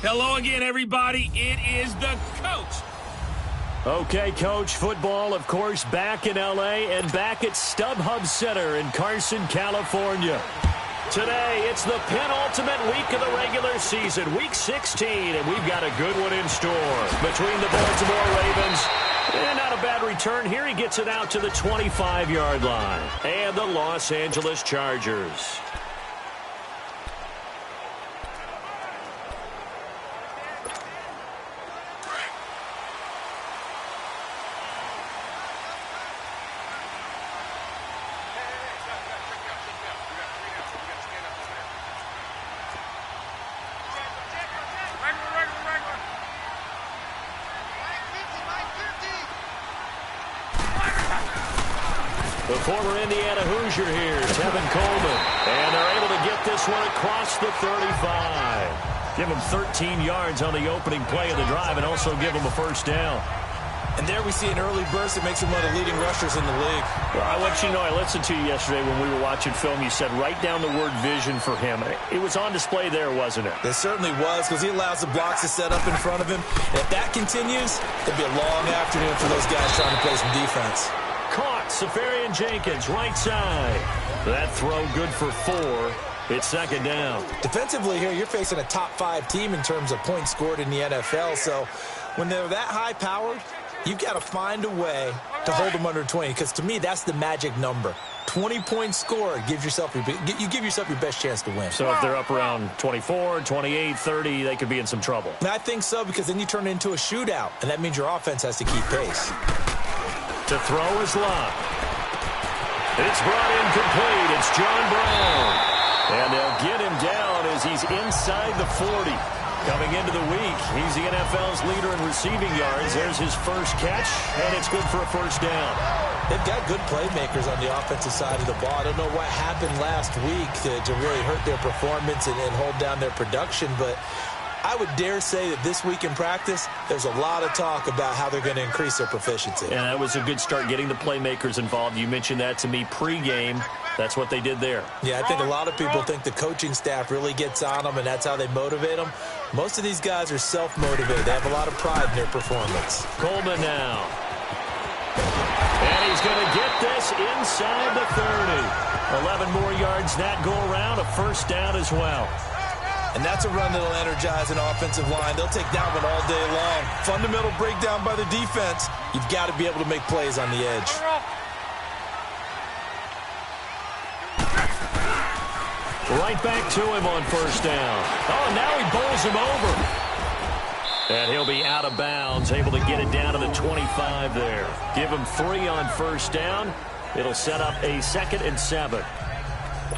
Hello again, everybody. It is the coach. Okay, Coach, football, of course, back in L.A. and back at StubHub Center in Carson, California. Today, it's the penultimate week of the regular season, Week 16, and we've got a good one in store between the Baltimore Ravens and not a bad return here. He gets it out to the 25-yard line, and the Los Angeles Chargers. The former Indiana Hoosier here, Tevin Coleman. And they're able to get this one across the 35. Give him 13 yards on the opening play of the drive and also give him a first down. And there we see an early burst that makes him one of the leading rushers in the league. Well, I want you to know, I listened to you yesterday when we were watching film. You said write down the word vision for him. It was on display there, wasn't it? It certainly was, because he allows the blocks to set up in front of him. And if that continues, it'll be a long afternoon for those guys trying to play some defense. Caught, Safarian Jenkins, right side. That throw good for 4. It's second down. Defensively here, you're facing a top-5 team in terms of points scored in the NFL. So when they're that high-powered, you've got to find a way to hold them under 20, because to me, that's the magic number. 20 points scored gives yourself you give yourself your best chance to win. So if they're up around 24, 28, 30, they could be in some trouble. And I think so, because then you turn it into a shootout, and that means your offense has to keep pace. To throw is Locke. It's brought in complete. It's John Brown. And they'll get him down as he's inside the 40. Coming into the week, he's the NFL's leader in receiving yards. There's his first catch, and it's good for a first down. They've got good playmakers on the offensive side of the ball. I don't know what happened last week to really hurt their performance and hold down their production, but I would dare say that this week in practice, there's a lot of talk about how they're going to increase their proficiency. And that was a good start, getting the playmakers involved. You mentioned that to me pregame. That's what they did there. Yeah, I think a lot of people think the coaching staff really gets on them, and that's how they motivate them. Most of these guys are self-motivated. They have a lot of pride in their performance. Coleman now. And he's going to get this inside the 30. 11 more yards that go around, a first down as well. And that's a run that'll energize an offensive line. They'll take that one all day long. Fundamental breakdown by the defense. You've got to be able to make plays on the edge. Right back to him on first down. Oh, now he bowls him over. And he'll be out of bounds, able to get it down to the 25 there. Give him 3 on first down. It'll set up a 2nd and 7.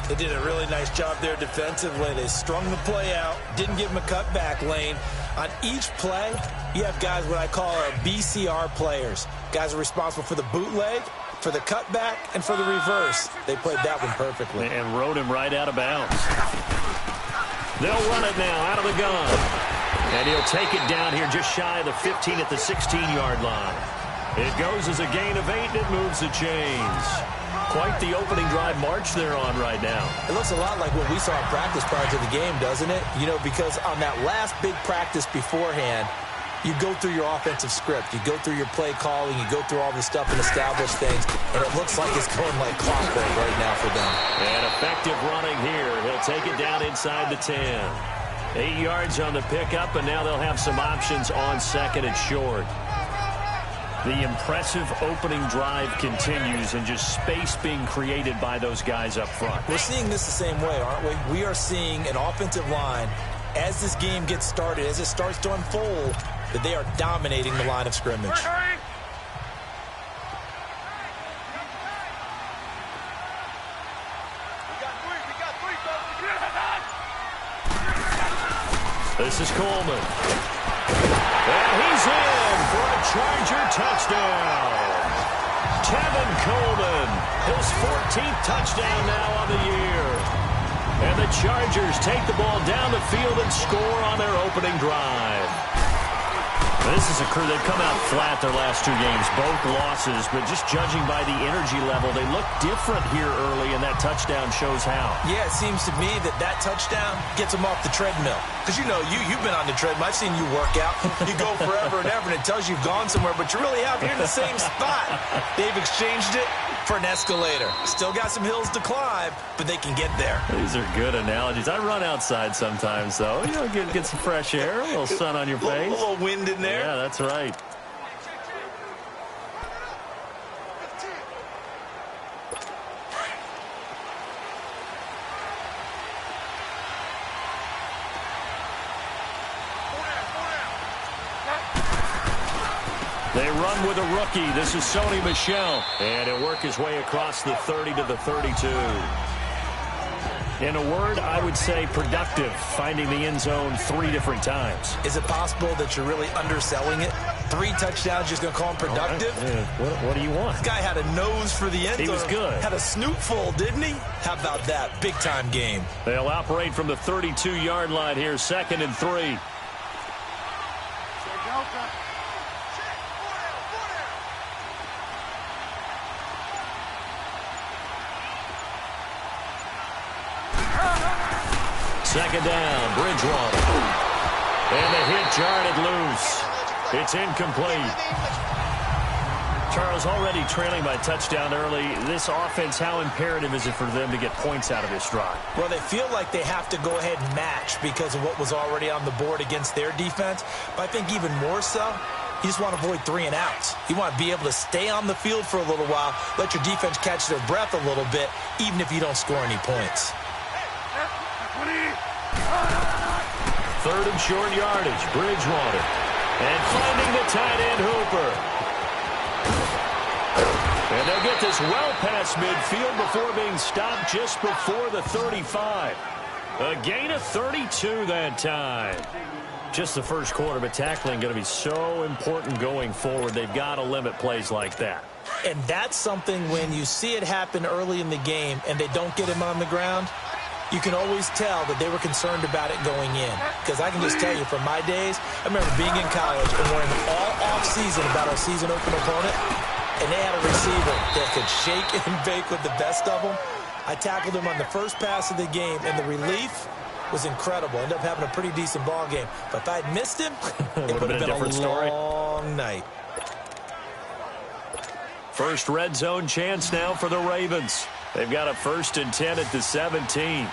They did a really nice job there defensively. They strung the play out, didn't give him a cutback lane. On each play, you have guys what I call our BCR players. Guys are responsible for the bootleg, for the cutback, and for the reverse. They played that one perfectly. And rode him right out of bounds. They'll run it now out of the gun. And he'll take it down here just shy of the 15 at the 16-yard line. It goes as a gain of 8, and it moves the chains. Quite the opening drive march they're on right now. It looks a lot like what we saw in practice prior to the game, doesn't it? You know, because on that last big practice beforehand, you go through your offensive script. You go through your play calling. You go through all the stuff and establish things. And it looks like it's going like clockwork right now for them. And effective running here. He'll take it down inside the 10. 8 yards on the pickup, and now they'll have some options on 2nd and short. The impressive opening drive continues, and just space being created by those guys up front. We're seeing this the same way, aren't we? We are seeing an offensive line, as this game gets started, as it starts to unfold, that they are dominating the line of scrimmage. This is Coleman. And he's in for a Charger touchdown. Tevin Coleman, his 14th touchdown now on the year. And the Chargers take the ball down the field and score on their opening drive. This is a crew that come out flat their last two games, both losses, but just judging by the energy level, they look different here early, and that touchdown shows how. Yeah, it seems to me that touchdown gets them off the treadmill. Because, you know, you've been on the treadmill. I've seen you work out. You go forever and ever, and it tells you you've gone somewhere, but you really have. You're in the same spot. They've exchanged it for an escalator. Still got some hills to climb, but they can get there. These are good analogies. I run outside sometimes, though. You know, get some fresh air, a little sun on your face. A little wind in there. Yeah, that's right. They run with a rookie. This is Sony Michel. And he'll work his way across the 30 to the 32. In a word, I would say productive, finding the end zone 3 different times. Is it possible that you're really underselling it? 3 touchdowns, just going to call him productive? What do you want? This guy had a nose for the end zone. He was good. Had a snoot full, didn't he? How about that? Big-time game. They'll operate from the 32-yard line here, 2nd and 3. Second down, Bridgewater. And the hit jarred loose. It's incomplete. Charles, already trailing by touchdown early. This offense, how imperative is it for them to get points out of this drive? Well, they feel like they have to go ahead and match because of what was already on the board against their defense. But I think even more so, you just want to avoid 3 and outs. You want to be able to stay on the field for a little while, let your defense catch their breath a little bit, even if you don't score any points. 3rd and short yardage, Bridgewater. And finding the tight end, Hooper. And they'll get this well past midfield before being stopped just before the 35. A gain of 32 that time. Just the first quarter, but tackling going to be so important going forward. They've got to limit plays like that. And that's something when you see it happen early in the game and they don't get him on the ground, you can always tell that they were concerned about it going in. Because I can just tell you from my days, I remember being in college and worrying all off-season about our season open opponent, and they had a receiver that could shake and bake with the best of them. I tackled him on the first pass of the game, and the relief was incredible. Ended up having a pretty decent ball game. But if I had missed him, it would have been a different long night. First red zone chance now for the Ravens. They've got a 1st and 10 at the 17.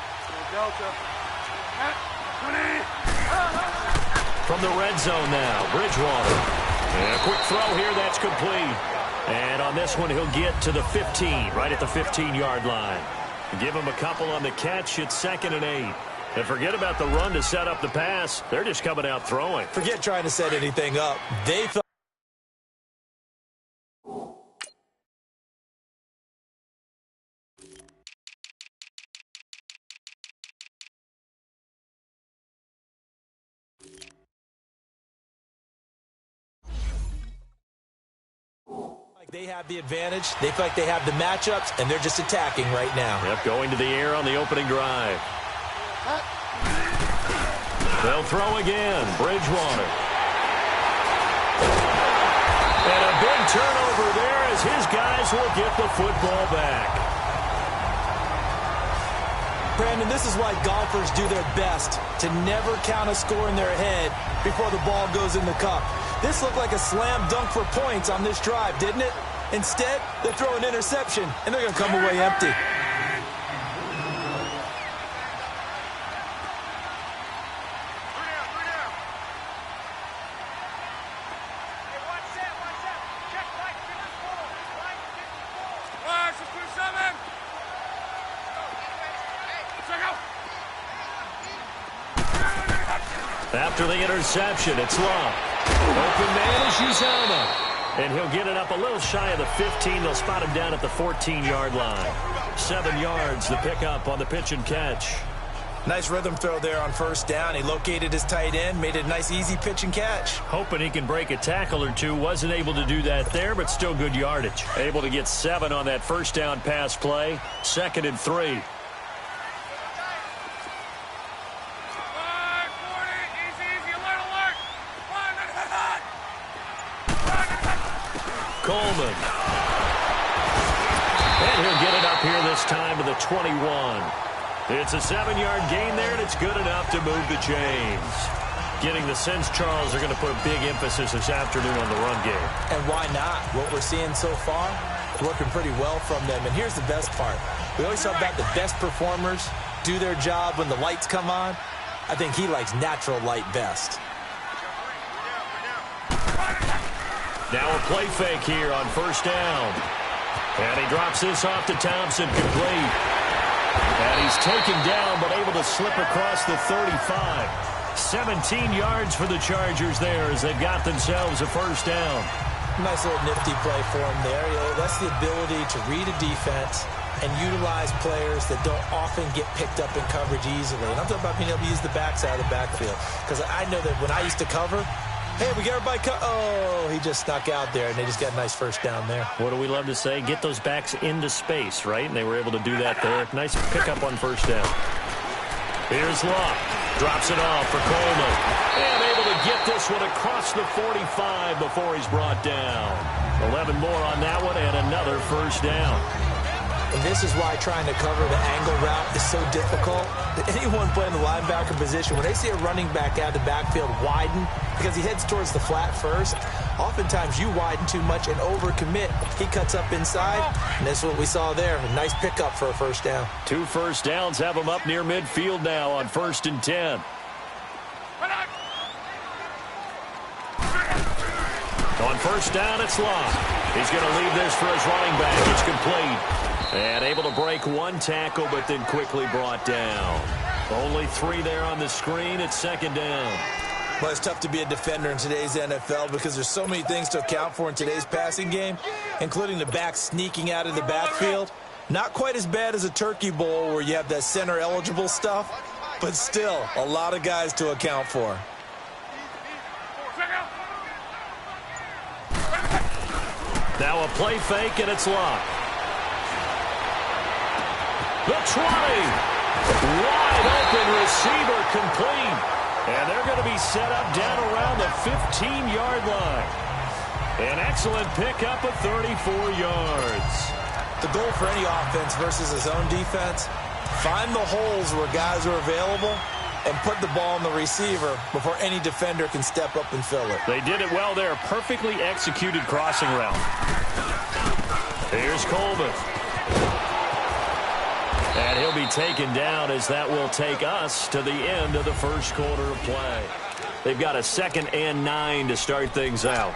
From the red zone now, Bridgewater. And a quick throw here, that's complete. And on this one, he'll get to the 15, right at the 15-yard line. Give him a couple on the catch. It's 2nd and 8. And forget about the run to set up the pass. They're just coming out throwing. Forget trying to set anything up. They felt like they have the advantage. They feel like they have the matchups, and they're just attacking right now. Yep, going to the air on the opening drive. They'll throw again. Bridgewater. And a big turnover there as his guys will get the football back. Brandon, this is why golfers do their best to never count a score in their head before the ball goes in the cup. This looked like a slam dunk for points on this drive, didn't it? Instead, they throw an interception, and they're going to come away empty. After the interception, it's Love. Open man is Uzama. And he'll get it up a little shy of the 15. They'll spot him down at the 14-yard line. 7 yards, the pickup on the pitch and catch. Nice rhythm throw there on 1st down. He located his tight end, made it a nice, easy pitch and catch. Hoping he can break a tackle or two. Wasn't able to do that there, but still good yardage. Able to get 7 on that 1st down pass play. 2nd and 3. Coleman. And he'll get it up here this time to the 21. It's a 7-yard gain there, and it's good enough to move the chains. Getting the sense Charles are going to put a big emphasis this afternoon on the run game. And why not? What we're seeing so far, working pretty well from them. And here's the best part. We always talk about the best performers do their job when the lights come on. I think he likes natural light best. Now a play fake here on first down. And he drops this off to Thompson, complete. And he's taken down, but able to slip across the 35. 17 yards for the Chargers there as they've got themselves a first down. Nice little nifty play for him there. You know, that's the ability to read a defense and utilize players that don't often get picked up in coverage easily. And I'm talking about being able to use the backside of the backfield. Because I know that when I used to cover, hey, we got everybody oh, he just snuck out there, and they just got a nice first down there. What do we love to say? Get those backs into space, right? And they were able to do that there. Nice pickup on first down. Here's Locke. Drops it off for Coleman. And able to get this one across the 45 before he's brought down. 11 more on that one and another first down. And this is why trying to cover the angle route is so difficult. Anyone playing the linebacker position, when they see a running back out of the backfield widen, because he heads towards the flat first, oftentimes you widen too much and overcommit. He cuts up inside, and that's what we saw there. A nice pickup for a first down. 2 first downs have him up near midfield now on 1st and 10. On first down, it's Locke. He's going to leave this for his running back. It's complete. And able to break one tackle, but then quickly brought down. Only 3 there on the screen. It's 2nd down. Well, it's tough to be a defender in today's NFL because there's so many things to account for in today's passing game, including the back sneaking out of the backfield. Not quite as bad as a turkey bowl where you have that center-eligible stuff, but still a lot of guys to account for. Now a play fake, and it's Locke. The 20. Wide open receiver complete. And they're going to be set up down around the 15-yard line. An excellent pickup of 34 yards. The goal for any offense versus his own defense, find the holes where guys are available and put the ball on the receiver before any defender can step up and fill it. They did it well there. Perfectly executed crossing route. Here's Coleman. And he'll be taken down as that will take us to the end of the first quarter of play. They've got a 2nd and 9 to start things out.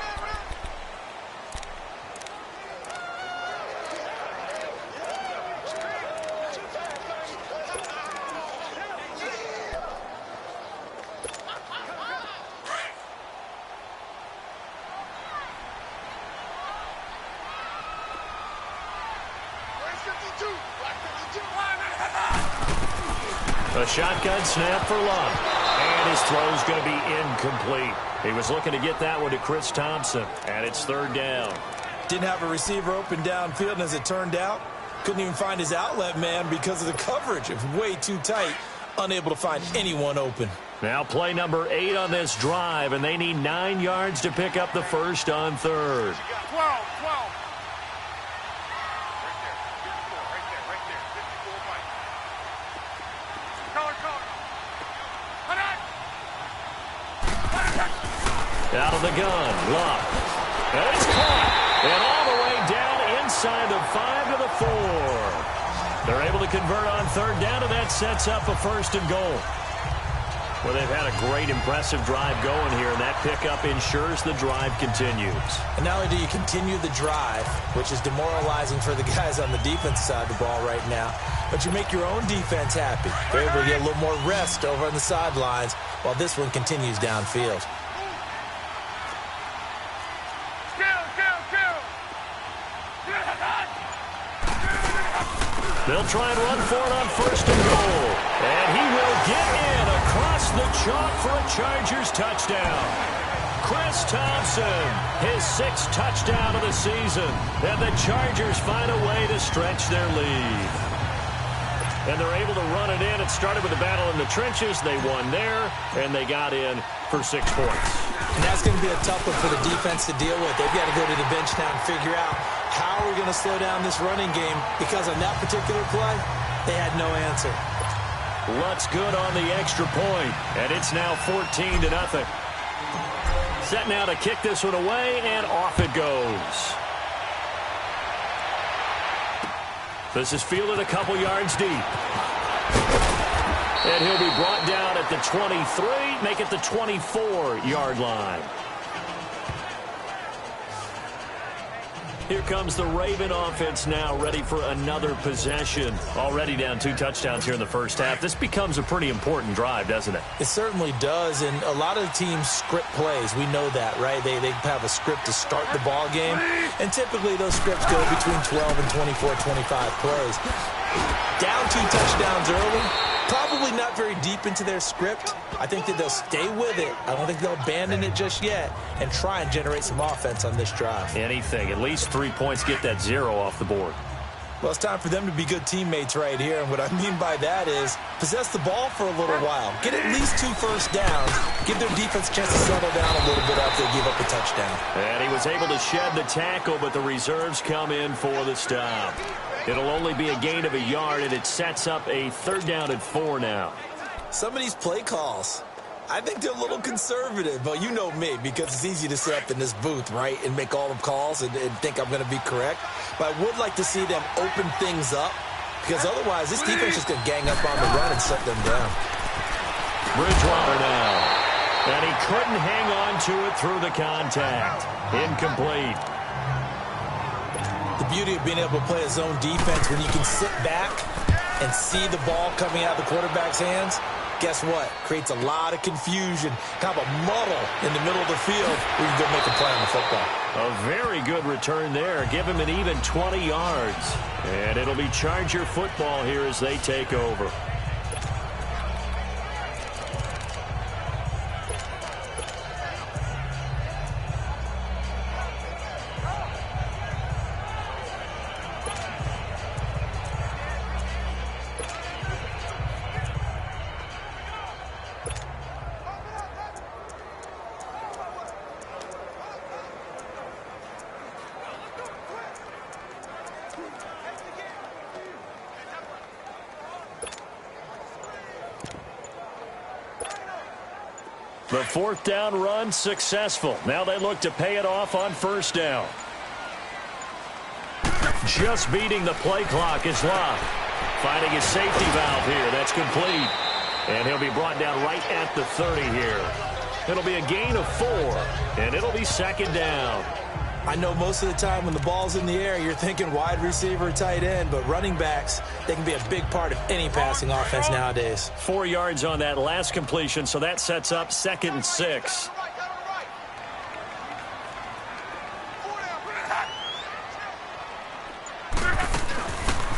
A shotgun snap for Locke. And his throw's going to be incomplete. He was looking to get that one to Chris Thompson. And it's 3rd down. Didn't have a receiver open downfield, and as it turned out, couldn't even find his outlet man because of the coverage. It was way too tight. Unable to find anyone open. Now play number 8 on this drive, and they need 9 yards to pick up the first on 3rd. 12. Out of the gun, Locke. And it's caught. And all the way down inside the 5 to the 4. They're able to convert on 3rd down, and that sets up a 1st and goal. Well, they've had a great, impressive drive going here, and that pickup ensures the drive continues. And not only do you continue the drive, which is demoralizing for the guys on the defense side of the ball right now, but you make your own defense happy. They're able to get a little more rest over on the sidelines while this one continues downfield. They'll try and run for it on 1st and goal. And he will get in across the chalk for a Chargers touchdown. Chris Thompson, his 6th touchdown of the season. And the Chargers find a way to stretch their lead. And they're able to run it in. It started with a battle in the trenches. They won there, and they got in for 6 points. And that's going to be a tough one for the defense to deal with. They've got to go to the bench now and figure out how are we going to slow down this running game, because on that particular play, they had no answer. Lutt's good on the extra point, and it's now 14-0. Set now to kick this one away, and off it goes. This is fielded a couple yards deep. And he'll be brought down at the 23, make it the 24-yard line. Here comes the Raven offense now, ready for another possession. Already down 2 touchdowns here in the first half. This becomes a pretty important drive, doesn't it? It certainly does, and a lot of the teams script plays. We know that, right? They have a script to start the ball game, and typically those scripts go between 12 and 24, 25 plays. Down 2 touchdowns early, probably not very deep into their script. I think that they'll stay with it. I don't think they'll abandon it just yet and try and generate some offense on this drive. Anything. At least 3 points, get that 0 off the board. Well, it's time for them to be good teammates right here. And what I mean by that is possess the ball for a little while. Get at least 2 first downs. Give their defense a chance to settle down a little bit after they give up a touchdown. And he was able to shed the tackle, but the reserves come in for the stop. It'll only be a gain of a yard, and it sets up a 3rd down and 4 now. Some of these play calls, I think they're a little conservative, but you know me, because it's easy to sit up in this booth, right, and make all the calls and think I'm going to be correct. But I would like to see them open things up, because otherwise this defense is going to gang up on the run and shut them down. Bridgewater now. And he couldn't hang on to it through the contact. Incomplete. The beauty of being able to play a zone defense when you can sit back and see the ball coming out of the quarterback's hands, guess what? Creates a lot of confusion, kind of a muddle in the middle of the field where you can go make a play on the football. A very good return there. Give him an even 20 yards. And it'll be Charger football here as they take over. The 4th down run successful. Now they look to pay it off on 1st down. Just beating the play clock is Locke. Finding his safety valve here. That's complete. And he'll be brought down right at the 30 here. It'll be a gain of 4, and it'll be 2nd down. I know most of the time when the ball's in the air, you're thinking wide receiver, tight end, but running backs, they can be a big part of any passing offense nowadays. 4 yards on that last completion, so that sets up 2nd and 6.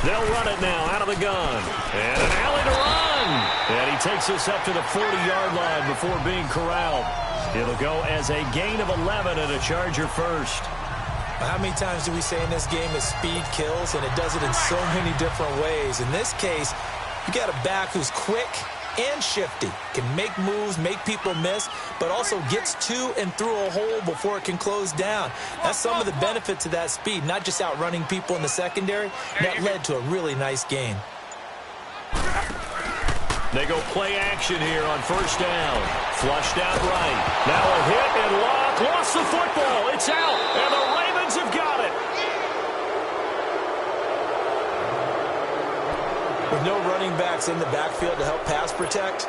They'll run it now out of the gun. And an alley to run. And he takes us up to the 40-yard line before being corralled. It'll go as a gain of 11 and a Charger first. How many times do we say in this game that speed kills, and it does it in so many different ways? In this case, you got a back who's quick and shifty, can make moves, make people miss, but also gets to and through a hole before it can close down. That's some of the benefits of that speed, not just outrunning people in the secondary. That led to a really nice gain. They go play action here on 1st down. Flushed out right. Now a hit and Locke lost the football. It's out, and the Ravens have got it. With no running backs in the backfield to help pass protect,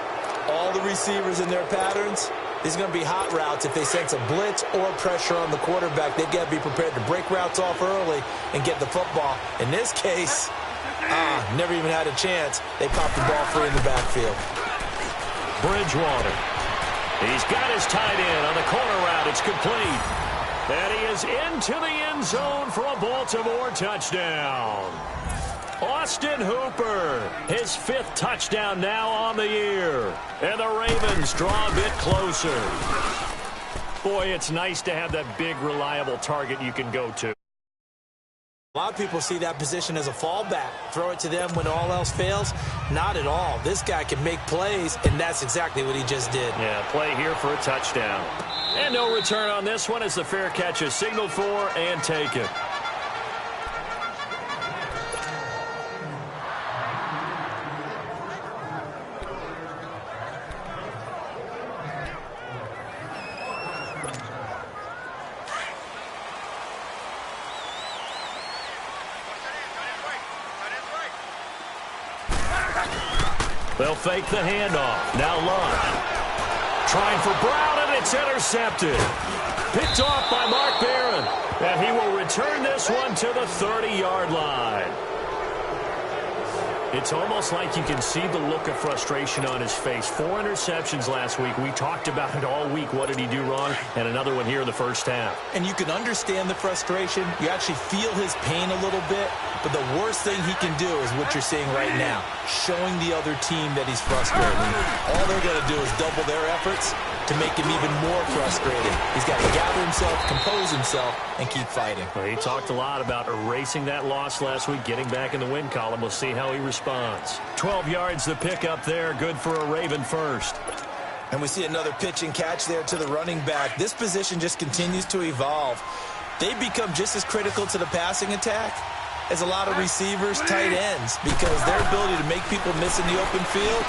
all the receivers in their patterns, these are going to be hot routes. If they sense a blitz or pressure on the quarterback, they've got to be prepared to break routes off early and get the football. In this case, never even had a chance. They popped the ball free in the backfield. Bridgewater. He's got his tight end on the corner route. It's complete. And he is into the end zone for a Baltimore touchdown. Austin Hooper, his 5th touchdown now on the year. And the Ravens draw a bit closer. Boy, it's nice to have that big, reliable target you can go to. A lot of people see that position as a fallback. Throw it to them when all else fails. Not at all. This guy can make plays, and that's exactly what he just did. Yeah, play here for a touchdown. And no return on this one as the fair catch is signaled for and taken. They'll fake the handoff. Now Lund. Trying for Brown, and it's intercepted. Picked off by Mark Barron. And he will return this one to the 30-yard line. It's almost like you can see the look of frustration on his face. 4 interceptions last week. We talked about it all week. What did he do wrong? And another one here in the first half. And you can understand the frustration. You actually feel his pain a little bit. But the worst thing he can do is what you're seeing right now, showing the other team that he's frustrated. All they're going to do is double their efforts to make him even more frustrated. He's got to gather himself, compose himself, and keep fighting. Well, he talked a lot about erasing that loss last week, getting back in the win column. We'll see how he responds. 12 yards the pick up there, good for a Raven first. And we see another pitch and catch there to the running back. This position just continues to evolve. They become just as critical to the passing attack as a lot of receivers, tight ends, because their ability to make people miss in the open field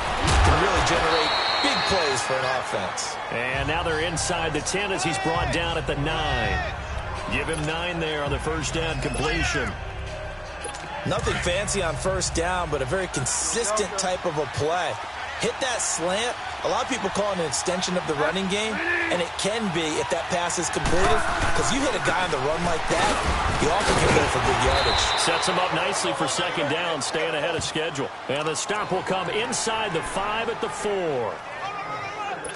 can really generate big plays for an offense. And now they're inside the 10 as he's brought down at the 9. Give him 9 there on the first down completion. Nothing fancy on first down, but a very consistent type of a play. Hit that slant. A lot of people call it an extension of the running game, and it can be if that pass is completed, because you hit a guy on the run like that, he often can go for big yardage. Sets him up nicely for second down, staying ahead of schedule. And the stop will come inside the 5 at the 4.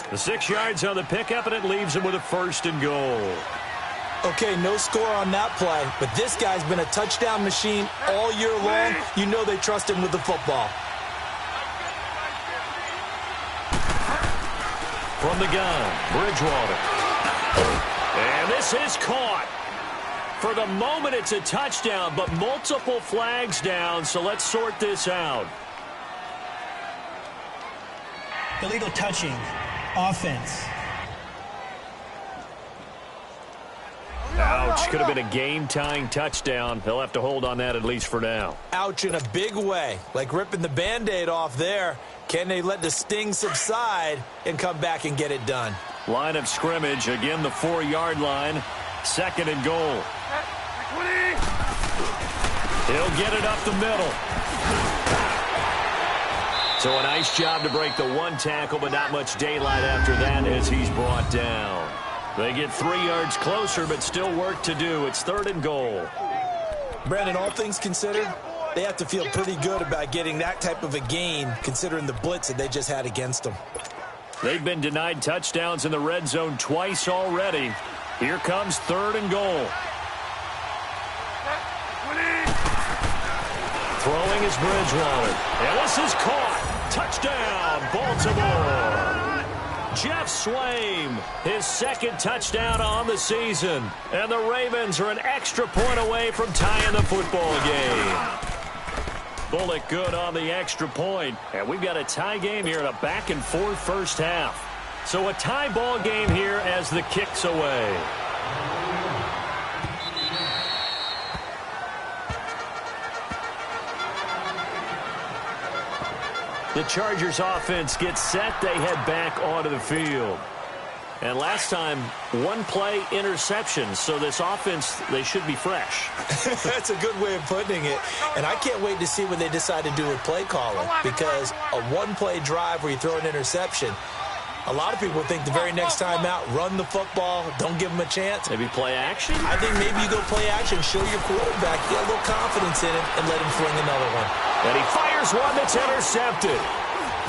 The 6 yards on the pickup, and it leaves him with a first and goal. Okay, no score on that play, but this guy's been a touchdown machine all year long. You know they trust him with the football. From the gun, Bridgewater. And this is caught. For the moment, it's a touchdown, but multiple flags down, so let's sort this out. Illegal touching. Offense. Ouch. Could have been a game-tying touchdown. They'll have to hold on that at least for now. Ouch in a big way. Like ripping the Band-Aid off there. Can they let the sting subside and come back and get it done? Line of scrimmage. Again, the 4-yard line. Second and goal. He'll get it up the middle. So a nice job to break the 1 tackle, but not much daylight after that as he's brought down. They get 3 yards closer, but still work to do. It's third and goal. Brandon, all things considered, they have to feel pretty good about getting that type of a gain, considering the blitz that they just had against them. They've been denied touchdowns in the red zone twice already. Here comes third and goal. Throwing is Bridgewater. And this is caught. Touchdown, Baltimore. Jeff Swaim, his second touchdown on the season. And the Ravens are an extra point away from tying the football game. Bullock good on the extra point. And we've got a tie game here in a back-and-forth first half. So a tie ball game here as the kick's away. The Chargers offense gets set. They head back onto the field. And last time, 1 play interception. So this offense, they should be fresh. That's a good way of putting it. And I can't wait to see what they decide to do with play calling. Because a 1-play drive where you throw an interception, a lot of people think the very next time out, run the football, don't give them a chance. Maybe play action? I think maybe you go play action, show your quarterback, get a little confidence in him, and let him fling another one. And he fires one that's intercepted.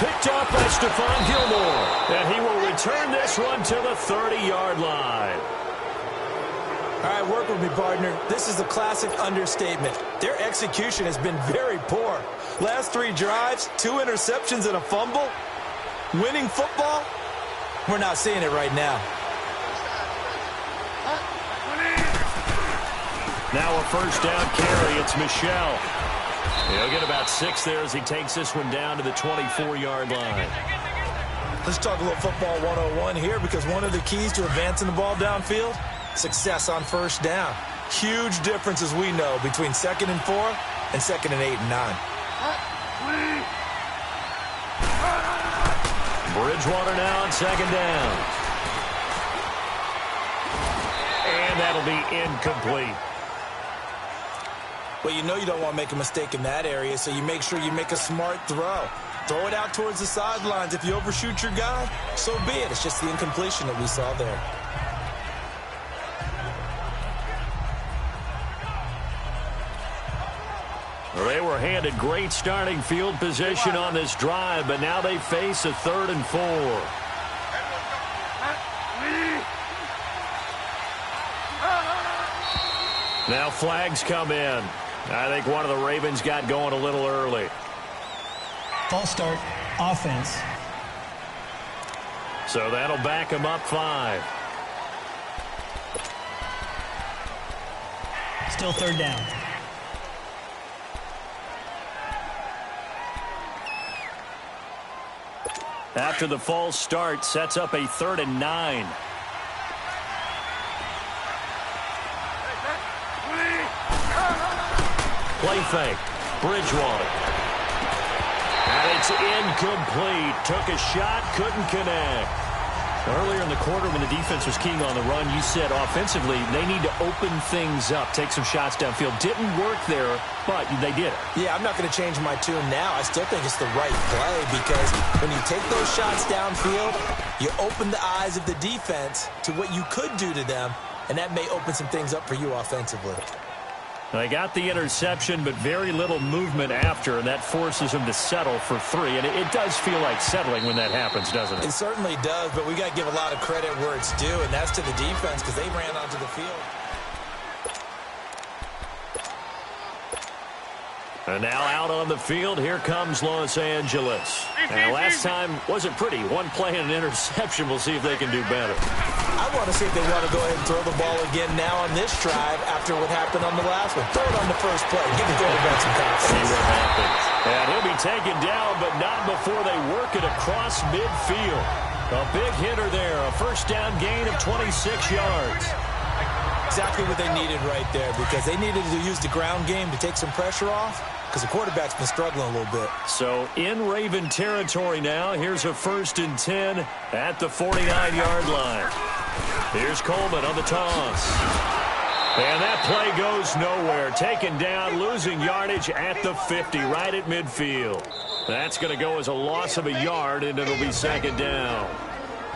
Picked up by Stephon Gilmore. And he will return this one to the 30-yard line. All right, work with me, partner. This is a classic understatement. Their execution has been very poor. Last 3 drives, 2 interceptions and a fumble. Winning football? We're not seeing it right now. Now a first down carry. It's Michel. He'll get about 6 there as he takes this one down to the 24-yard line. Let's talk a little football 101 here, because one of the keys to advancing the ball downfield, success on first down. Huge difference, as we know, between 2nd and 4 and 2nd and 8 and 9. Bridgewater now on 2nd down. And that'll be incomplete. Well, you know you don't want to make a mistake in that area, so you make sure you make a smart throw. Throw it out towards the sidelines. If you overshoot your guy, so be it. It's just the incompletion that we saw there. Well, they were handed great starting field position on this drive, but now they face a 3rd and 4. Now flags come in. I think one of the Ravens got going a little early. False start, offense. So that'll back him up 5. Still 3rd down. After the false start, sets up a 3rd and 9. Play fake. Bridgewater. And it's incomplete. Took a shot, couldn't connect. Earlier in the quarter when the defense was keying on the run, you said offensively they need to open things up, take some shots downfield. Didn't work there, but they did it. Yeah, I'm not going to change my tune now. I still think it's the right play, because when you take those shots downfield, you open the eyes of the defense to what you could do to them, and that may open some things up for you offensively. They got the interception, but very little movement after, and that forces them to settle for 3. And it does feel like settling when that happens, doesn't it? It certainly does, but we got to give a lot of credit where it's due, and that's to the defense, because they ran onto the field. And now out on the field, here comes Los Angeles. And last time wasn't pretty. One play and an interception. We'll see if they can do better. I want to see if they want to go ahead and throw the ball again now on this drive after what happened on the last one. Throw it on the first play. Give the quarterback some confidence. See what happens. And he'll be taken down, but not before they work it across midfield. A big hitter there. A first down gain of 26 yards. Exactly what they needed right there, because they needed to use the ground game to take some pressure off, because the quarterback's been struggling a little bit. So in Raven territory now, here's a 1st and 10 at the 49-yard line. Here's Coleman on the toss. And that play goes nowhere. Taken down, losing yardage at the 50, right at midfield. That's going to go as a loss of a yard, and it'll be 2nd down.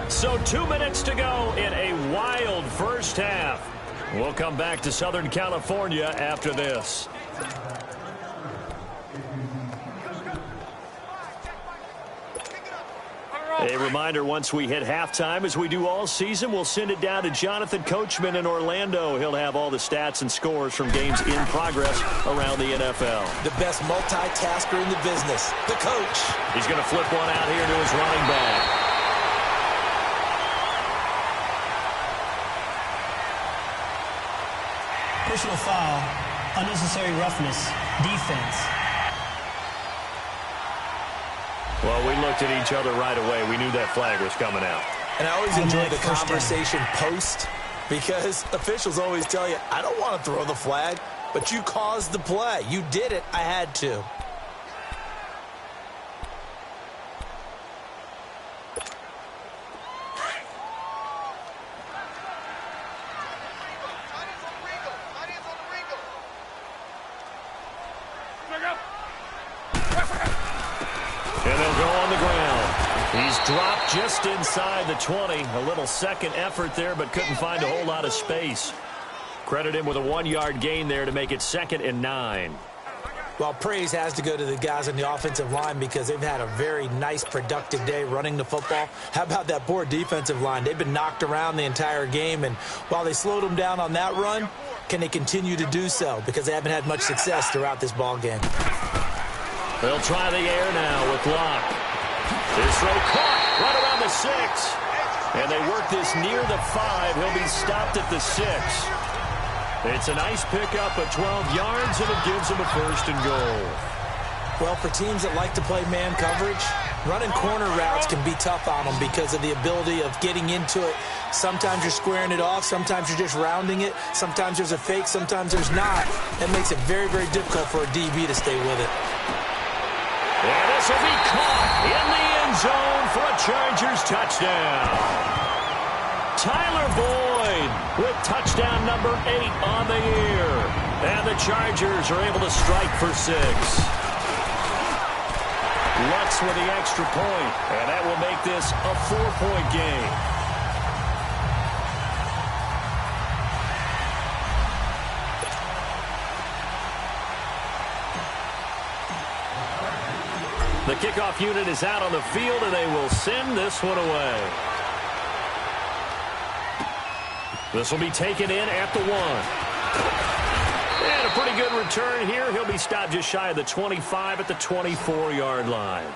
So 2 minutes to go in a wild first half. We'll come back to Southern California after this. A reminder, once we hit halftime, as we do all season, we'll send it down to Jonathan Coachman in Orlando. He'll have all the stats and scores from games in progress around the NFL. The best multitasker in the business, the coach. He's going to flip one out here to his running back. Personal foul, unnecessary roughness, defense. Well, we looked at each other right away. We knew that flag was coming out. And I always enjoy the conversation post, because officials always tell you, I don't want to throw the flag, but you caused the play. You did it. I had to. And they'll go on the ground. He's dropped just inside the 20. A little second effort there, but couldn't find a whole lot of space. Credit him with a 1-yard gain there to make it 2nd and 9. Well, praise has to go to the guys on the offensive line, because they've had a very nice, productive day running the football. How about that poor defensive line? They've been knocked around the entire game, and while they slowed them down on that run, can they continue to do so? Because they haven't had much success throughout this ball game. They'll try the air now with Locke. This throw caught right around the 6. And they work this near the 5. He'll be stopped at the 6. It's a nice pickup at 12 yards, and it gives them a 1st and goal. Well, for teams that like to play man coverage, running corner routes can be tough on them because of the ability of getting into it. Sometimes you're squaring it off. Sometimes you're just rounding it. Sometimes there's a fake. Sometimes there's not. That makes it very, very difficult for a DB to stay with it. And this will be caught in the end zone for a Chargers touchdown. Tyler Boyd with touchdown number 8 on the year. And the Chargers are able to strike for 6. Lutz with the extra point, and that will make this a 4-point game. The kickoff unit is out on the field, and they will send this one away. This will be taken in at the 1. And a pretty good return here. He'll be stopped just shy of the 25 at the 24-yard line.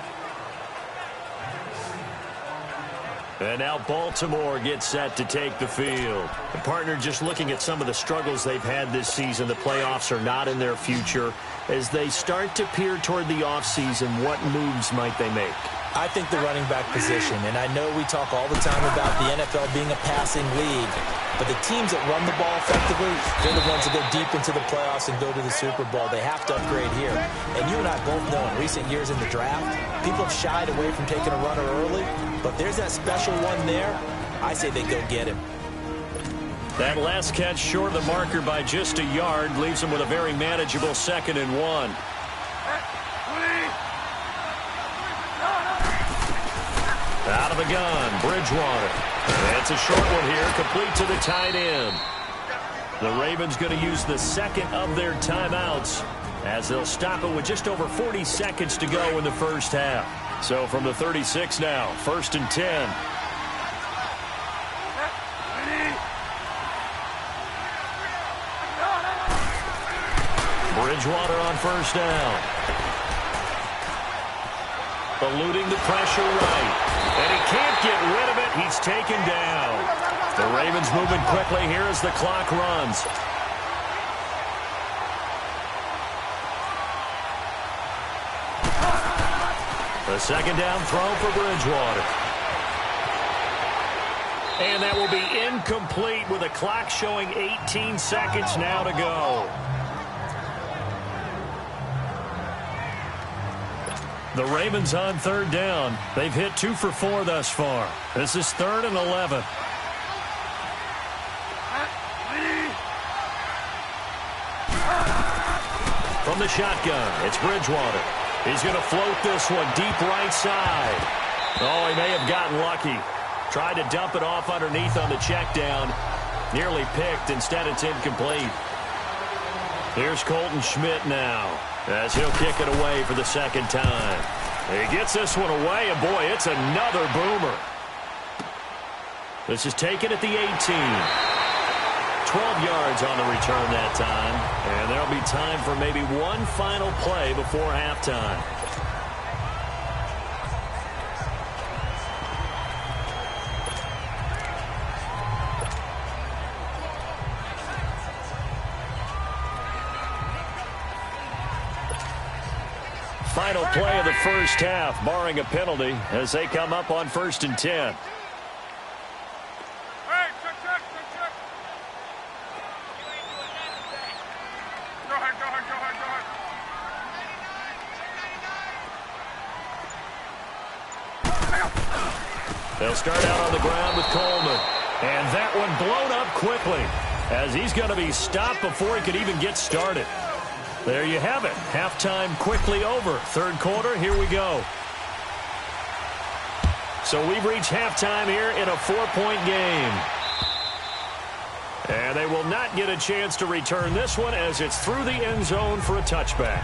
And now Baltimore gets set to take the field. The partner, just looking at some of the struggles they've had this season, the playoffs are not in their future. As they start to peer toward the offseason, what moves might they make? I think the running back position, and I know we talk all the time about the NFL being a passing league, but the teams that run the ball effectively, they're the ones that go deep into the playoffs and go to the Super Bowl. They have to upgrade here. And you and I both know in recent years in the draft, people have shied away from taking a runner early, but there's that special one there. I say they go get him. That last catch short of the marker by just a yard leaves them with a very manageable 2nd and 1. Out of the gun, Bridgewater. That's a short one here, complete to the tight end. The Ravens going to use the 2nd of their timeouts as they'll stop it with just over 40 seconds to go in the first half. So from the 36 now, 1st and 10. Bridgewater on 1st down. Eluding the pressure right. And he can't get rid of it. He's taken down. The Ravens moving quickly here as the clock runs. The 2nd down throw for Bridgewater. And that will be incomplete with the clock showing 18 seconds now to go. The Ravens on 3rd down. They've hit 2 for 4 thus far. This is 3rd and 11. From the shotgun, it's Bridgewater. He's going to float this one deep right side. Oh, he may have gotten lucky. Tried to dump it off underneath on the check down. Nearly picked. Instead, it's incomplete. Here's Colton Schmidt now, as he'll kick it away for the 2nd time. He gets this one away, and boy, it's another boomer. This is taken at the 18. 12 yards on the return that time, and there'll be time for maybe one final play before halftime. Final play of the first half, barring a penalty, as they come up on 1st and 10. They'll start out on the ground with Coleman. And that one blown up quickly, as he's going to be stopped before he could even get started. There you have it. Halftime quickly over. 3rd quarter, here we go. So we've reached halftime here in a 4-point game. And they will not get a chance to return this one as it's through the end zone for a touchback.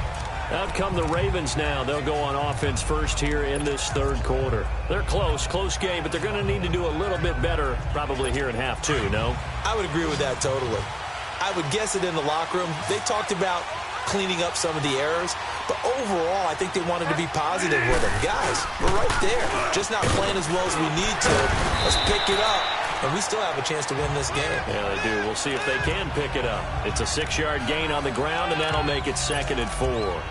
Out come the Ravens now. They'll go on offense first here in this 3rd quarter. They're close game, but they're going to need to do a little bit better probably here in half 2, no? I would agree with that totally. I would guess it in the locker room. They talked about cleaning up some of the errors, but overall, I think they wanted to be positive with them. Guys, we're right there. Just not playing as well as we need to. Let's pick it up and we still have a chance to win this game. Yeah, they do. We'll see if they can pick it up. It's a 6-yard gain on the ground, and that'll make it 2nd and 4.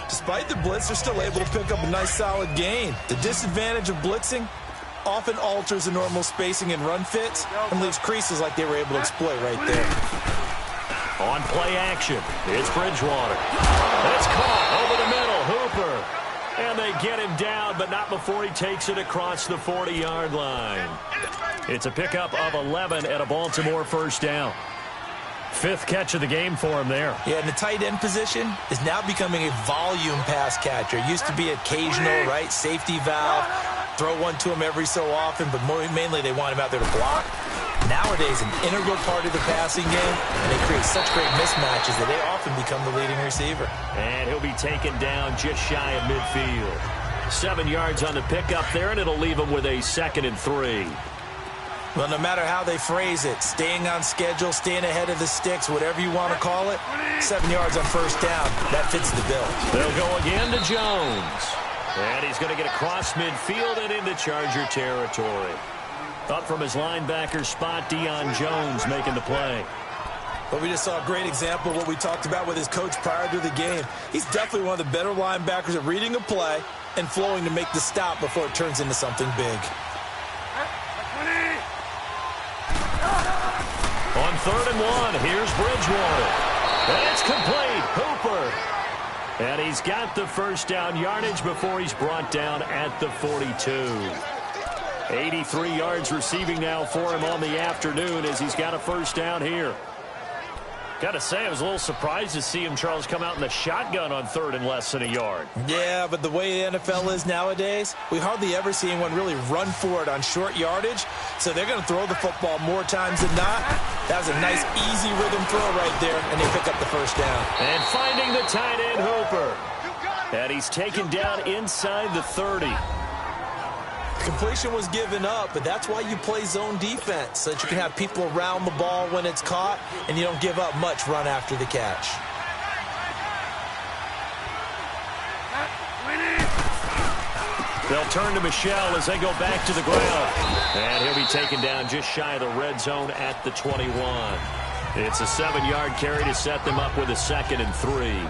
Despite the blitz, they're still able to pick up a nice, solid gain. The disadvantage of blitzing often alters the normal spacing and run fits and leaves creases like they were able to exploit right there. On play action, it's Bridgewater. It's caught over the middle, Hooper. And they get him down, but not before he takes it across the 40-yard line. It's a pickup of 11 at a Baltimore first down. 5th catch of the game for him there. Yeah, and the tight end position is now becoming a volume pass catcher. It used to be occasional, right, safety valve, throw one to him every so often, but mainly they want him out there to block. Nowadays, an integral part of the passing game, and they create such great mismatches that they often become the leading receiver. And he'll be taken down just shy of midfield. 7 yards on the pickup there, and it'll leave him with a 2nd and 3. Well, no matter how they phrase it, staying on schedule, staying ahead of the sticks, whatever you want to call it, 7 yards on first down, that fits the bill. They'll go again to Jones. And he's going to get across midfield and into Charger territory. Up from his linebacker spot, Deion Jones making the play. But we just saw a great example of what we talked about with his coach prior to the game. He's definitely one of the better linebackers at reading a play and flowing to make the stop before it turns into something big. On 3rd and 1, here's Bridgewater. And it's complete. Hooper. And he's got the first down yardage before he's brought down at the 42. 83 yards receiving now for him on the afternoon as he's got a first down here. Got to say, I was a little surprised to see him, Charles, come out in the shotgun on 3rd and less than a yard. Yeah, but the way the NFL is nowadays, we hardly ever see anyone really run for it on short yardage. So they're going to throw the football more times than not. That was a nice, easy rhythm throw right there, and they pick up the first down. And finding the tight end, Hooper. And he's taken down inside the 30. Completion was given up, but that's why you play zone defense, so that you can have people around the ball when it's caught, and you don't give up much run after the catch. They'll turn to Michel as they go back to the ground. And he'll be taken down just shy of the red zone at the 21. It's a 7-yard carry to set them up with a 2nd and 3.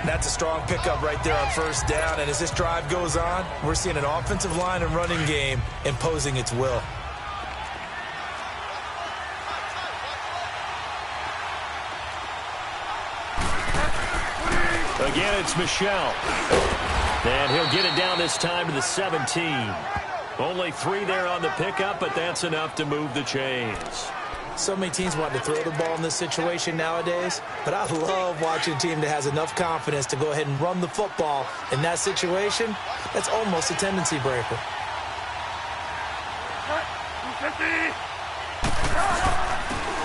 That's a strong pickup right there on first down, and as this drive goes on, we're seeing an offensive line and running game imposing its will. Again, it's Michel. And he'll get it down this time to the 17. Only 3 there on the pickup, but that's enough to move the chains. So many teams want to throw the ball in this situation nowadays, but I love watching a team that has enough confidence to go ahead and run the football in that situation. That's almost a tendency breaker.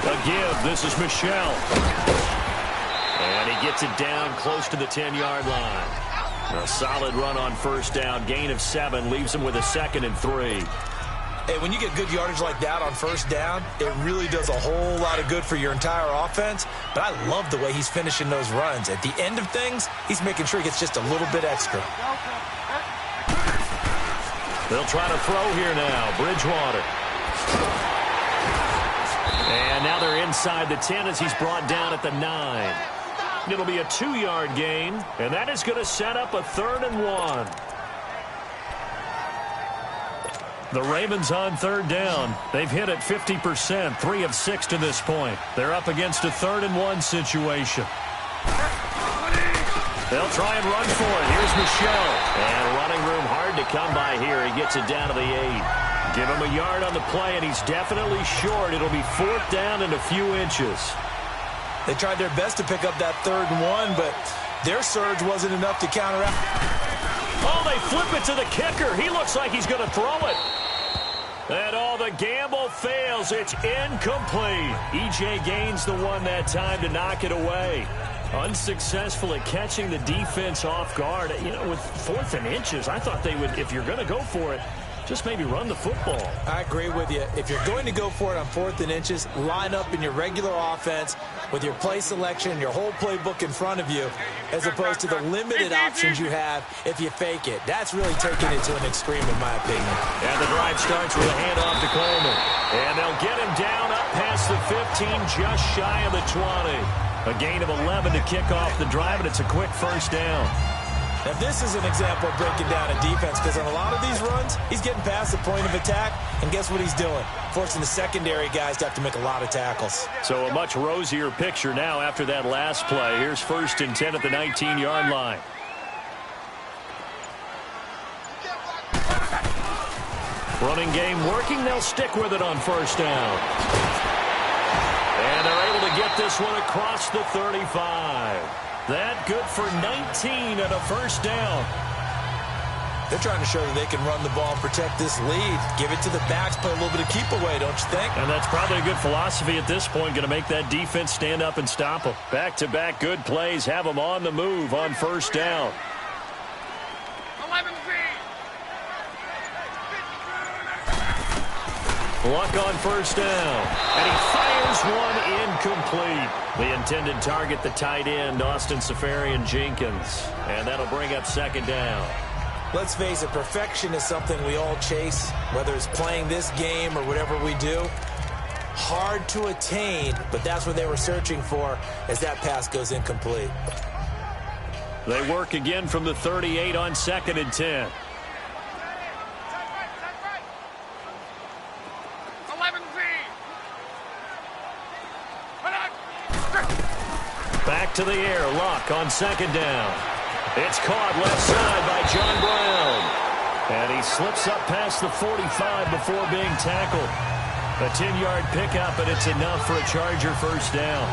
A give. This is Michel. And he gets it down close to the 10-yard line. A solid run on first down. Gain of 7 leaves him with a 2nd and 3. Hey, when you get good yardage like that on first down, it really does a whole lot of good for your entire offense. But I love the way he's finishing those runs. At the end of things, he's making sure he gets just a little bit extra. They'll try to throw here now. Bridgewater. And now they're inside the 10 as he's brought down at the 9. It'll be a 2-yard gain, and that is going to set up a 3rd and 1. The Ravens on 3rd down. They've hit it 50%, 3 of 6 to this point. They're up against a 3rd and 1 situation. They'll try and run for it. Here's Michel. And running room hard to come by here. He gets it down to the 8. Give him a yard on the play, and he's definitely short. It'll be 4th down and a few inches. They tried their best to pick up that 3rd and 1, but their surge wasn't enough to counteract. Oh, they flip it to the kicker. He looks like he's going to throw it. And the gamble fails. It's incomplete. E.J. Gaines the one that time to knock it away. Unsuccessful at catching the defense off guard. You know, with 4th and inches, I thought they would, if you're going to go for it, just maybe run the football. I agree with you. If you're going to go for it on 4th and inches, line up in your regular offense with your play selection, your whole playbook in front of you, as opposed to the limited options you have if you fake it. That's really taking it to an extreme, in my opinion. And the drive starts with a handoff to Coleman. And they'll get him down up past the 15, just shy of the 20. A gain of 11 to kick off the drive, and it's a quick first down. Now, this is an example of breaking down a defense, because on a lot of these runs, he's getting past the point of attack, and guess what he's doing? Forcing the secondary guys to have to make a lot of tackles. So a much rosier picture now after that last play. Here's 1st and 10 at the 19-yard line. Running game working. They'll stick with it on 1st down. And they're able to get this one across the 35. That good for 19 and a 1st down. They're trying to show that they can run the ball and protect this lead. Give it to the backs, play a little bit of keep away, don't you think? And that's probably a good philosophy at this point, going to make that defense stand up and stop them. Back-to-back good plays, have them on the move on 1st down. 11 Luck on 1st down. And he fires one incomplete. The intended target, the tight end, Austin Safarian-Jenkins. And that'll bring up 2nd down. Let's face it, perfection is something we all chase, whether it's playing this game or whatever we do. Hard to attain, but that's what they were searching for as that pass goes incomplete. They work again from the 38 on 2nd and 10. Back to the air, Luck on 2nd down. It's caught left side by John Brown. And he slips up past the 45 before being tackled. A 10-yard pickup, and it's enough for a Charger 1st down.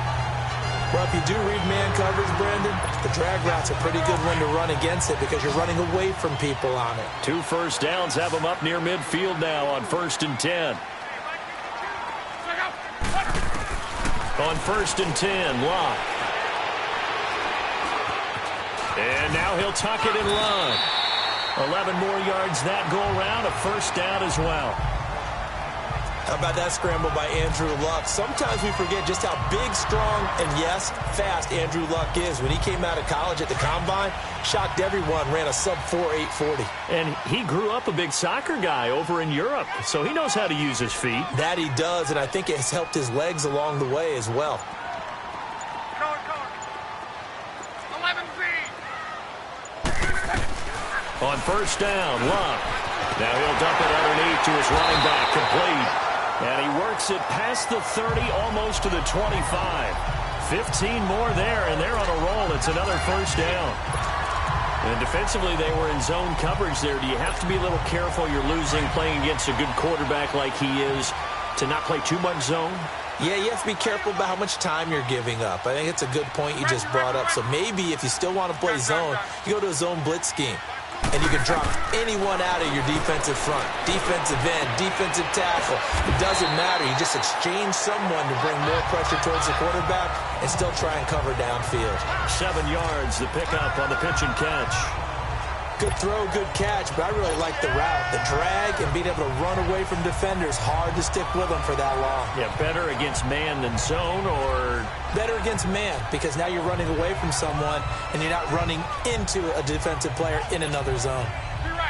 Well, if you do read man coverage, Brandon, the drag route's a pretty good one to run against it because you're running away from people on it. 2 first downs have them up near midfield now on 1st and 10. On 1st and 10, Luck. And now he'll tuck it and run. 11 more yards that go around, a 1st down as well. How about that scramble by Andrew Luck? Sometimes we forget just how big, strong, and yes, fast Andrew Luck is. When he came out of college at the Combine, shocked everyone, ran a sub-4 840. And he grew up a big soccer guy over in Europe, so he knows how to use his feet. That he does, and I think it has helped his legs along the way as well. On 1st down, Luck. Now he'll dump it underneath to his running back, complete. And he works it past the 30, almost to the 25. 15 more there, and they're on a roll. It's another 1st down. And defensively, they were in zone coverage there. Do you have to be a little careful? You're losing, playing against a good quarterback like he is, to not play too much zone? Yeah, you have to be careful about how much time you're giving up. I think it's a good point you just brought up. So maybe if you still want to play zone, you go to a zone blitz scheme. And you can drop anyone out of your defensive front. Defensive end, defensive tackle. It doesn't matter. You just exchange someone to bring more pressure towards the quarterback and still try and cover downfield. 7 yards, the pickup on the pitch and catch. Good throw, good catch, but I really like the route. The drag and being able to run away from defenders. Hard to stick with them for that long. Yeah, better against man than zone, or? Better against man, because now you're running away from someone and you're not running into a defensive player in another zone.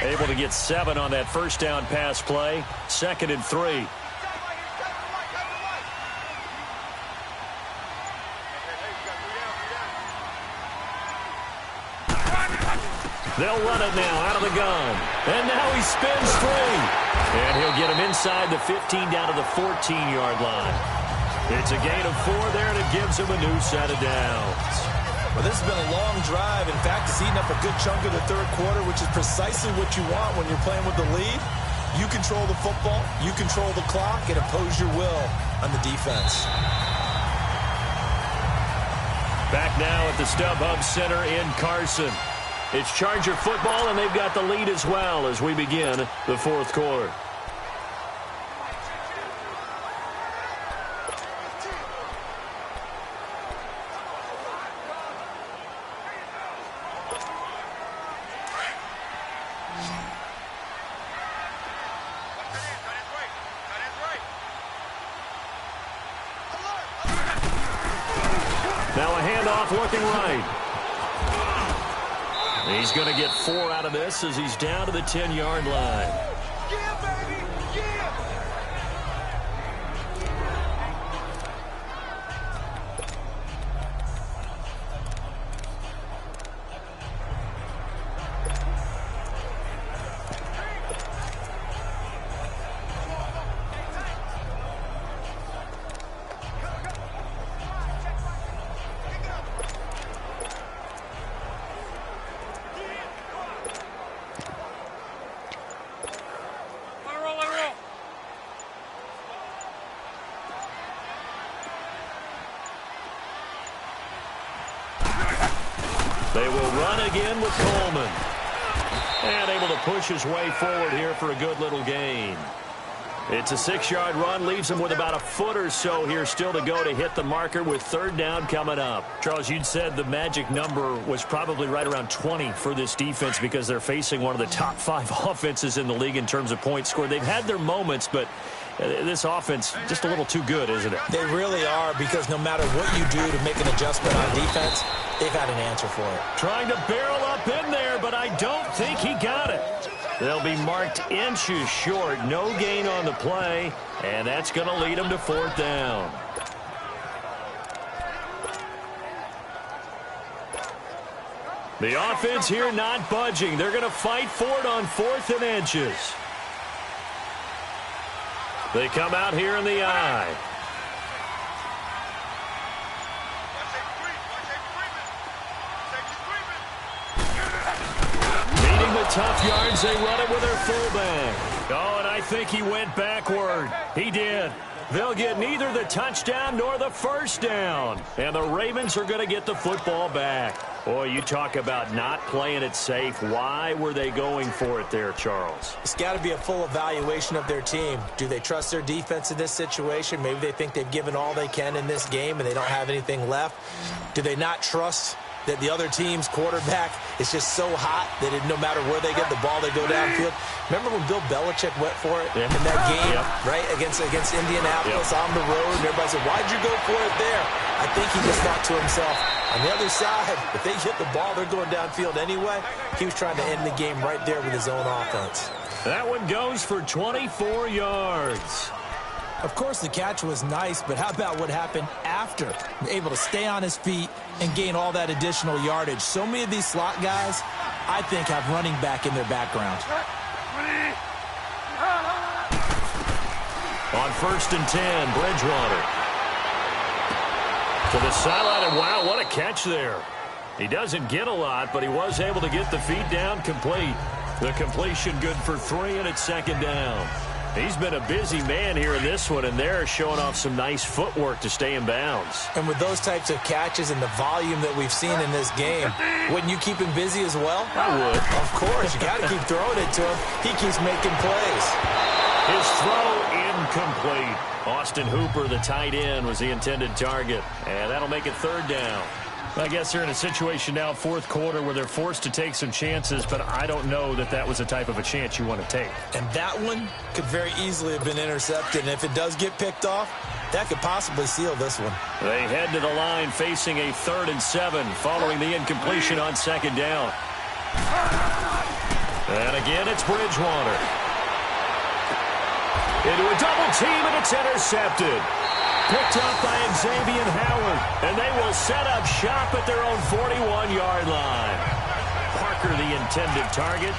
Able to get 7 on that 1st down pass play. 2nd and 3. They'll run it now out of the gun. And now he spins free. And he'll get him inside the 15 down to the 14-yard line. It's a gain of 4 there, and it gives him a new set of downs. Well, this has been a long drive. In fact, it's eaten up a good chunk of the 3rd quarter, which is precisely what you want when you're playing with the lead. You control the football, you control the clock, and impose your will on the defense. Back now at the StubHub Center in Carson. It's Charger football, and they've got the lead as well as we begin the 4th quarter. Now a handoff looking right. He's going to get 4 out of this as he's down to the 10-yard line. Yeah, baby! Yeah! They will run again with Coleman. And able to push his way forward here for a good little gain. It's a 6-yard run, leaves him with about a foot or so here still to go to hit the marker with 3rd down coming up. Charles, you'd said the magic number was probably right around 20 for this defense because they're facing one of the top 5 offenses in the league in terms of points scored. They've had their moments, but this offense just a little too good, isn't it? They really are, because no matter what you do to make an adjustment on defense, they've had an answer for it. Trying to barrel up in there, but I don't think he got it. They'll be marked inches short. No gain on the play, and that's going to lead them to 4th down. The offense here not budging. They're going to fight for it on 4th and inches. They come out here in the eye. Meeting the tough yards, they run it with their fullback. Oh, and I think he went backward. He did. They'll get neither the touchdown nor the 1st down. And the Ravens are going to get the football back. Boy, you talk about not playing it safe. Why were they going for it there, Charles? It's got to be a full evaluation of their team. Do they trust their defense in this situation? Maybe they think they've given all they can in this game and they don't have anything left. Do they not trust that the other team's quarterback is just so hot that no matter where they get the ball, they go downfield? Remember when Bill Belichick went for it in that game, right, against Indianapolis on the road? And everybody said, why'd you go for it there? I think he just thought to himself, on the other side, if they hit the ball, they're going downfield anyway. He was trying to end the game right there with his own offense. That one goes for 24 yards. Of course, the catch was nice, but how about what happened after? Able to stay on his feet and gain all that additional yardage. So many of these slot guys, I think, have running back in their background. On 1st and 10, Bridgewater. To the sideline, and wow, what a catch there. He doesn't get a lot, but he was able to get the feet down complete. The completion good for 3, and it's 2nd down. He's been a busy man here in this one, and they're showing off some nice footwork to stay in bounds. And with those types of catches and the volume that we've seen in this game, wouldn't you keep him busy as well? I would. Of course. You got to keep throwing it to him. He keeps making plays. His throw incomplete. Austin Hooper, the tight end, was the intended target. And that'll make it 3rd down. I guess they're in a situation now, 4th quarter, where they're forced to take some chances, but I don't know that that was the type of a chance you want to take. And that one could very easily have been intercepted. And if it does get picked off, that could possibly seal this one. They head to the line facing a 3rd and 7 following the incompletion on 2nd down. And again, it's Bridgewater. Into a double team, and it's intercepted. Picked up by Xavier Howard, and they will set up shop at their own 41-yard line. Parker, the intended target.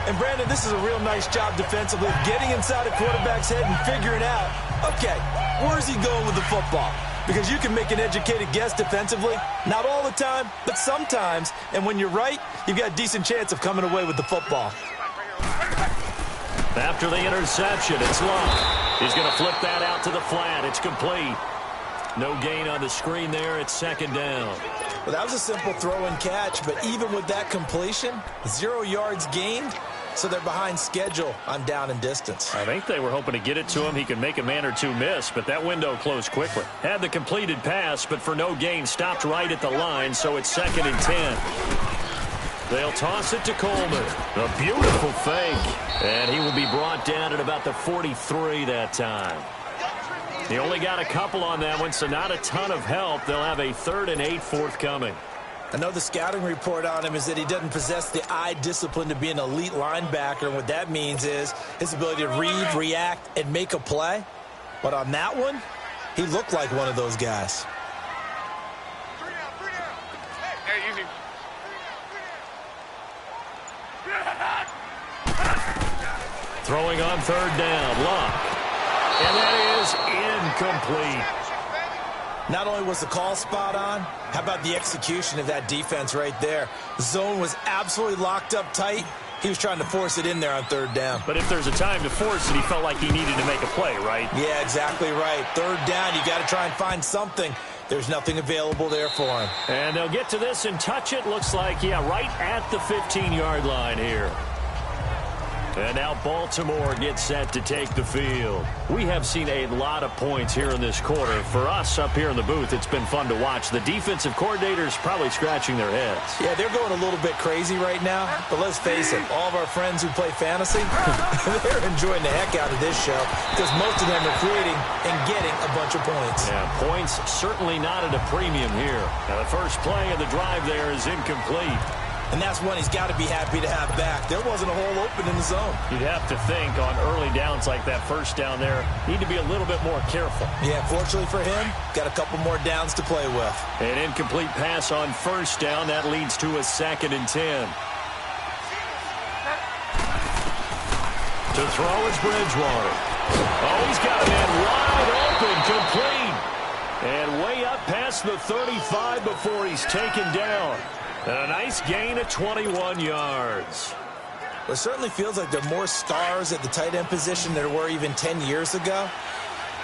And, Brandon, this is a real nice job defensively, getting inside a quarterback's head and figuring out, okay, where's he going with the football? Because you can make an educated guess defensively, not all the time, but sometimes. And when you're right, you've got a decent chance of coming away with the football. After the interception, it's Long. He's going to flip that out to the flat. It's complete. No gain on the screen there. It's 2nd down. Well, that was a simple throw and catch, but even with that completion, 0 yards gained, so they're behind schedule on down and distance. I think they were hoping to get it to him. He could make a man or two miss, but that window closed quickly. Had the completed pass, but for no gain, stopped right at the line, so it's 2nd and 10. They'll toss it to Coleman. A beautiful fake. And he will be brought down at about the 43 that time. He only got a couple on that one, so not a ton of help. They'll have a 3rd and 8 forthcoming. I know the scouting report on him is that he doesn't possess the eye discipline to be an elite linebacker. And what that means is his ability to read, react, and make a play. But on that one, he looked like one of those guys. Hey, easy. Throwing on 3rd down, Luck. And that is incomplete. Not only was the call spot on, how about the execution of that defense right there? The zone was absolutely locked up tight. He was trying to force it in there on 3rd down. But if there's a time to force it, he felt like he needed to make a play, right? Yeah, exactly right. 3rd down, you got to try and find something. There's nothing available there for him. And they'll get to this and touch it. Looks like, yeah, right at the 15-yard line here. And now Baltimore gets set to take the field. We have seen a lot of points here in this quarter. For us up here in the booth, it's been fun to watch. The defensive coordinators probably scratching their heads. Yeah, they're going a little bit crazy right now. But let's face it, all of our friends who play fantasy, they're enjoying the heck out of this show because most of them are creating and getting a bunch of points. Yeah, points certainly not at a premium here. Now, the first play of the drive there is incomplete. And that's one he's got to be happy to have back. There wasn't a hole open in the zone. You'd have to think on early downs like that first down there, need to be a little bit more careful. Yeah, fortunately for him, got a couple more downs to play with. An incomplete pass on 1st down. That leads to a 2nd and 10. To throw is Bridgewater. Oh, he's got a man wide open, complete. And way up past the 35 before he's taken down. And a nice gain of 21 yards. Well, it certainly feels like there are more stars at the tight end position than there were even 10 years ago.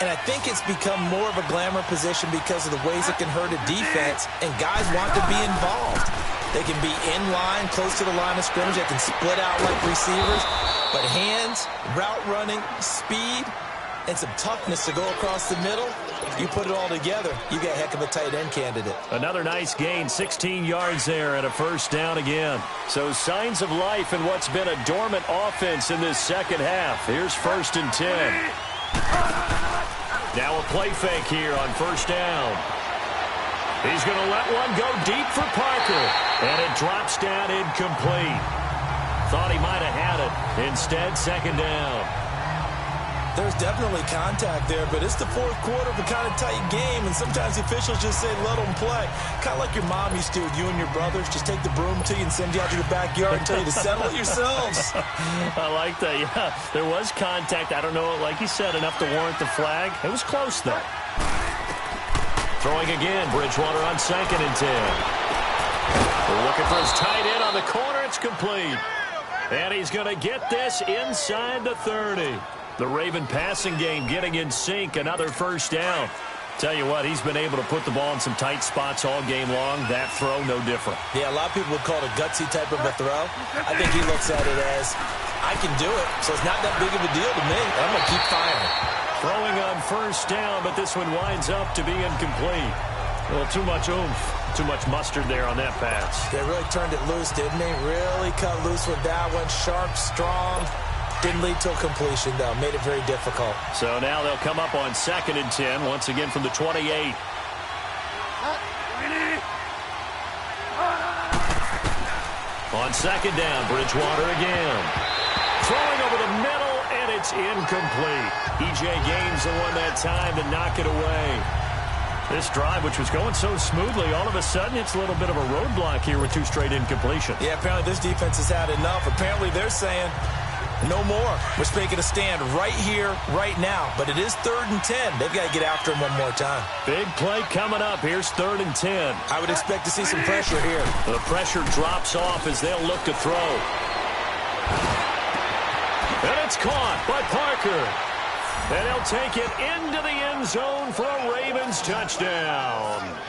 And I think it's become more of a glamour position because of the ways it can hurt a defense, and guys want to be involved. They can be in line, close to the line of scrimmage. They can split out like receivers. But hands, route running, speed, and some toughness to go across the middle, you put it all together, you get a heck of a tight end candidate. Another nice gain, 16 yards there and a 1st down again. So signs of life in what's been a dormant offense in this second half. Here's 1st and 10. Now a play fake here on 1st down. He's going to let one go deep for Parker. And it drops down incomplete. Thought he might have had it. Instead, 2nd down. There's definitely contact there, but it's the 4th quarter of a kind of tight game, and sometimes the officials just say, let them play. Kind of like your mom used to with you and your brothers. Just take the broom to you and send you out to the backyard and tell you to settle it yourselves. I like that, yeah. There was contact. I don't know, like you said, enough to warrant the flag. It was close, though. Throwing again, Bridgewater on 2nd and 10. We're looking for his tight end on the corner. It's complete. And he's going to get this inside the 30. The Raven passing game getting in sync. Another 1st down. Tell you what, he's been able to put the ball in some tight spots all game long. That throw, no different. Yeah, a lot of people would call it a gutsy type of a throw. I think he looks at it as, I can do it, so it's not that big of a deal to me. I'm going to keep firing. Throwing on 1st down, but this one winds up to be incomplete. Well, too much oomph, too much mustard there on that pass. They really turned it loose, didn't they? Really cut loose with that one. Sharp, strong. Didn't lead to a completion, though. Made it very difficult. So now they'll come up on 2nd and 10, once again from the 28. On 2nd down, Bridgewater again. Throwing over the middle, and it's incomplete. E.J. Gaines the one that time to knock it away. This drive, which was going so smoothly, all of a sudden it's a little bit of a roadblock here with 2 straight incompletions. Yeah, apparently this defense has had enough. Apparently they're saying, no more. We're making a stand right here, right now. But it is 3rd and 10. They've got to get after him one more time. Big play coming up. Here's 3rd and 10. I would expect to see some pressure here. The pressure drops off as they'll look to throw. And it's caught by Parker. And he'll take it into the end zone for a Ravens touchdown.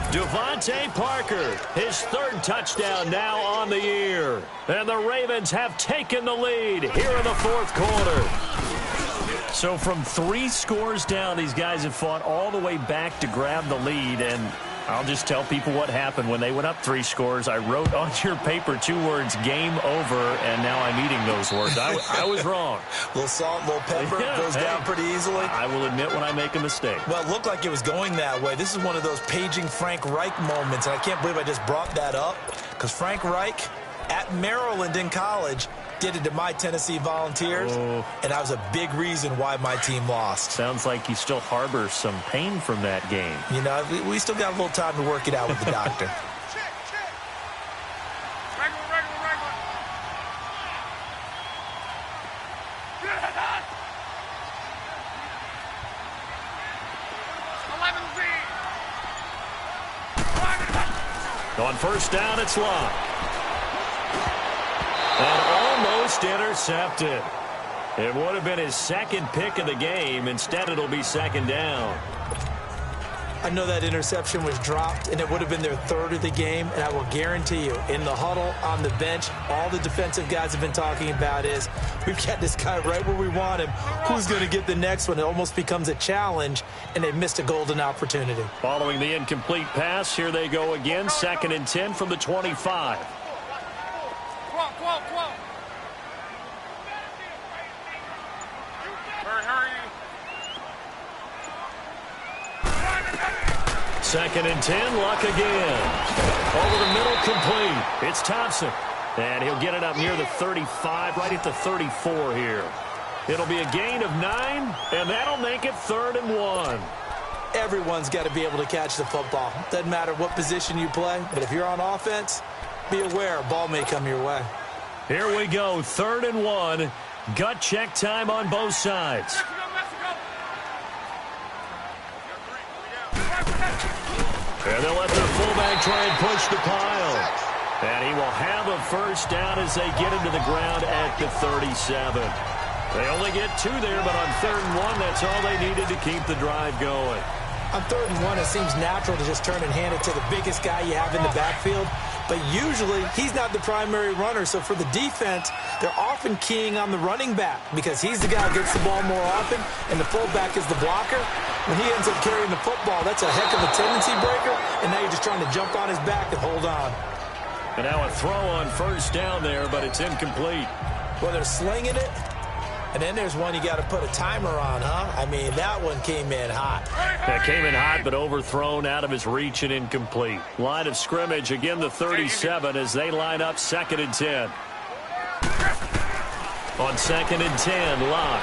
Devontae Parker, his 3rd touchdown now on the year. And the Ravens have taken the lead here in the 4th quarter. So from 3 scores down, these guys have fought all the way back to grab the lead. And I'll just tell people what happened when they went up 3 scores. I wrote on your paper 2 words, game over, and now I'm eating those words. I was wrong. A little salt, a little pepper, goes down pretty easily. I will admit when I make a mistake. Well, it looked like it was going that way. This is one of those paging Frank Reich moments, and I can't believe I just brought that up, because Frank Reich at Maryland in college did it to my Tennessee Volunteers, and that was a big reason why my team lost. Sounds like he still harbors some pain from that game. You know, we still got a little time to work it out with the doctor. Check. Regular. Good. 11Z. On first down, it's Locke. And almost intercepted. It would have been his second pick of the game. Instead, it'll be second down. I know that interception was dropped, and it would have been their third of the game, and I will guarantee you, in the huddle, on the bench, all the defensive guys have been talking about is, we've got this guy right where we want him. Who's going to get the next one? It almost becomes a challenge, and they missed a golden opportunity. Following the incomplete pass, here they go again. 2nd and 10 from the 25. Hurry. 2nd and 10, Luck again. Over the middle, complete. It's Thompson. And he'll get it up near the 35, right at the 34 here. It'll be a gain of 9, and that'll make it 3rd and 1. Everyone's got to be able to catch the football. Doesn't matter what position you play, but if you're on offense, be aware a ball may come your way. Here we go, 3rd and 1. Gut check time on both sides. And they'll let their fullback try and push the pile. And he will have a first down as they get into the ground at the 37. They only get 2 there, but on 3rd and 1, that's all they needed to keep the drive going. On 3rd and 1, it seems natural to just turn and hand it to the biggest guy you have in the backfield. But usually, he's not the primary runner. So for the defense, they're often keying on the running back because he's the guy who gets the ball more often, and the fullback is the blocker. When he ends up carrying the football, that's a heck of a tendency breaker, and now you're just trying to jump on his back and hold on. And now a throw on first down there, but it's incomplete. Well, they're slinging it. And then there's one you got to put a timer on, huh? I mean, that one came in hot. That came in hot, but overthrown out of his reach and incomplete. Line of scrimmage, again the 37 as they line up 2nd and 10. On 2nd and 10, Locke.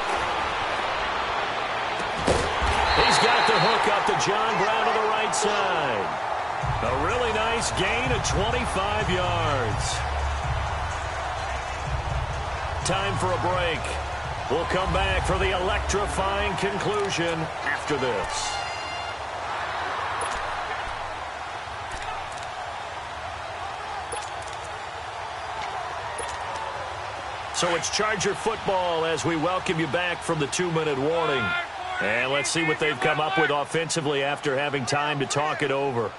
He's got the hook up to John Brown to the right side. A really nice gain of 25 yards. Time for a break. We'll come back for the electrifying conclusion after this. So it's Charger football as we welcome you back from the 2-minute warning. And let's see what they've come up with offensively after having time to talk it over.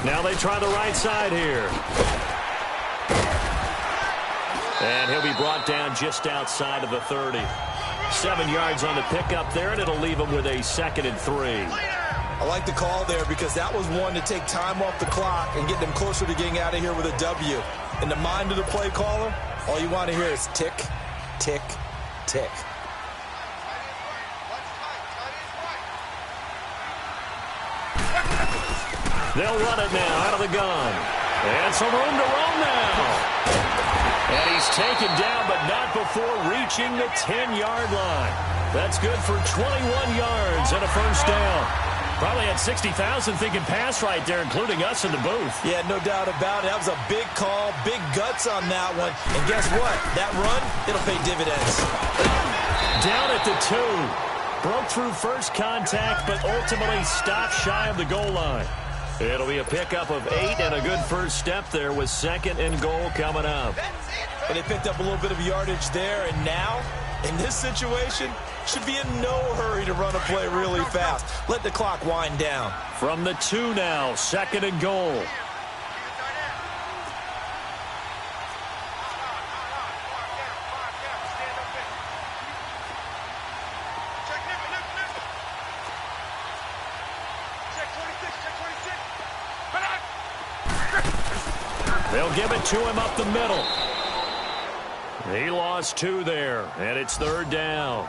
Now they try the right side here. And he'll be brought down just outside of the 30. 7 yards on the pickup there, and it'll leave him with a 2nd and 3. I like the call there because that was one to take time off the clock and get them closer to getting out of here with a W. In the mind of the play caller, all you want to hear is tick, tick, tick. They'll run it now out of the gun. And some room to roam now. And he's taken down, but not before reaching the 10-yard line. That's good for 21 yards and a first down. Probably had 60,000 thinking pass right there, including us in the booth. Yeah, no doubt about it. That was a big call, big guts on that one. And guess what? That run, it'll pay dividends. Down at the 2. Broke through first contact, but ultimately stopped shy of the goal line. It'll be a pickup of 8 and a good first step there with 2nd and goal coming up. And they picked up a little bit of yardage there, and now, in this situation, should be in no hurry to run a play really fast. Let the clock wind down. From the 2 now, 2nd and goal. They'll give it to him up the middle. He lost 2 there, and it's 3rd down.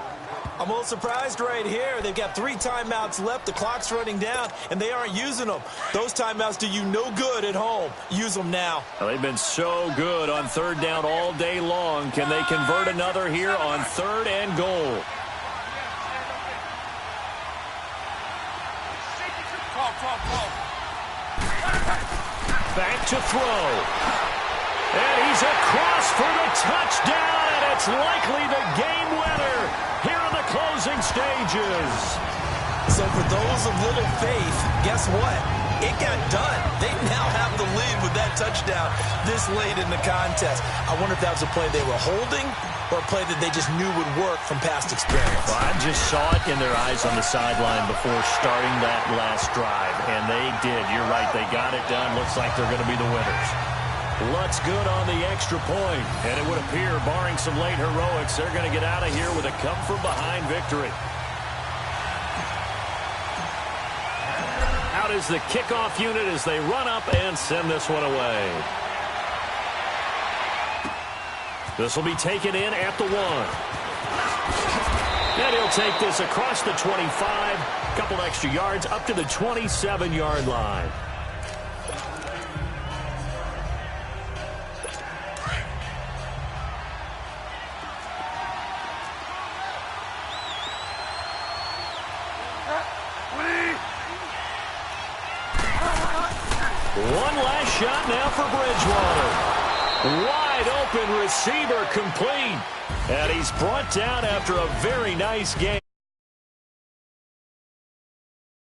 I'm a little surprised right here. They've got 3 timeouts left. The clock's running down, and they aren't using them. Those timeouts do you no good at home. Use them now. Well, they've been so good on 3rd down all day long. Can they convert another here on 3rd and goal? Back to throw. And he's across for the touchdown, and it's likely the game winner here in the closing stages. So for those of little faith, guess what? It got done. They now have the lead with that touchdown this late in the contest. I wonder if that was a play they were holding or a play that they just knew would work from past experience. Well, I just saw it in their eyes on the sideline before starting that last drive, and they did. You're right. They got it done. Looks like they're going to be the winners. Lutz good on the extra point, and it would appear, barring some late heroics, they're going to get out of here with a come-from-behind victory. Out is the kickoff unit as they run up and send this one away. This will be taken in at the 1. And he'll take this across the 25, a couple extra yards up to the 27-yard line. One last shot now for Bridgewater. Wide open receiver complete. And he's brought down after a very nice game.